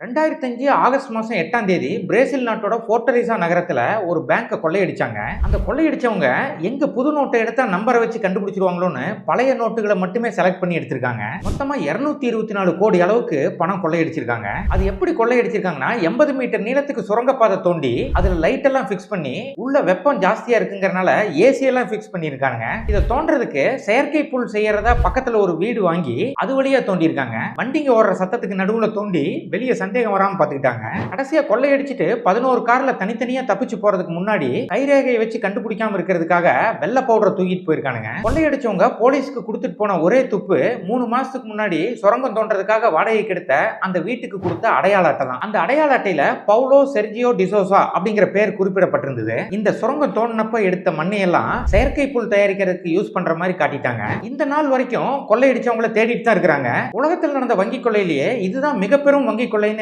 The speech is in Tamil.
2005 ஆகஸ்ட் மாசம் 8ஆம் தேதி பிரேசில் நாட்டோட போர்ட்டரிசா நகரத்துல ஒரு பேங்க கொள்ளையடிச்சாங்க. அந்த கொள்ளையடிச்சவங்க எங்க புது நோட்டை எடுத்தா நம்பரை வச்சு கண்டுபிடிச்சிருவாங்களோன்னு பழைய நோட்டுகளை மட்டுமே செலக்ட் பண்ணி எடுத்திருக்காங்க. மொத்தமா 224 கோடி அளவுக்கு பணம் கொள்ளையடிச்சிருக்காங்க. அது எப்படி கொள்ளையடிச்சிருக்காங்கன்னா 80 மீட்டர் நீளத்துக்கு சுரங்கப்பாதை தோண்டி அதுல லைட் எல்லாம் பிக்ஸ் பண்ணி உள்ள வெப்பம் ஜாஸ்தியா இருக்குங்கறனால ஏசி எல்லாம் பிக்ஸ் பண்ணிருக்காங்க. இதை தோன்றதுக்கு செயற்கை புல் செய்யறதா பக்கத்துல ஒரு வீடு வாங்கி அது வழியா தோண்டி இருக்காங்க. வண்டிங்க ஓடுற சத்தத்துக்கு நடுவுல தோண்டி வெளியே சந்தேகம் வராம பாத்துக்கிட்டாங்க. கடைசியா கொள்ளையடிச்சிட்டு 11 கார்ல தனித்தனியா தப்பிச்சு போறதுக்கு முன்னாடி கைரேகையை வச்சு கண்டுபிடிக்காம இருக்கிறதுக்காக வெள்ளை பவுடரை தூக்கிட்டு போயிருக்கானுங்க. கொள்ளையடிச்சவங்க போலீஸ்க்கு கொடுத்துட்டு போன ஒரே துப்பு 3 மாசத்துக்கு முன்னாடி சுரங்கம் தோன்றதுக்காக வாடகைக்கு எடுத்த அந்த வீட்டுக்கு கொடுத்த அடையாள அட்டை தான். அந்த அடையாள அட்டையில பவுலோ செர்ஜியோ டிசோசா அப்படிங்கிற பேர் குறிப்பிடப்பட்டிருந்தது. இந்த சுரங்கம் தோண்டினப்ப எடுத்த மண்ணையெல்லாம் செயற்கை புல் தயாரிக்கிறதுக்கு யூஸ் பண்ற மாதிரி காட்டிட்டாங்க. இந்த நாள் வரைக்கும் கொள்ளையடிச்சவங்களை தேடிட்டு தான் இருக்கிறாங்க. உலகத்தில் நடந்த வங்கி கொள்ளையிலேயே இதுதான் மிக பெரும் வங்கி கொள்ளைன்னு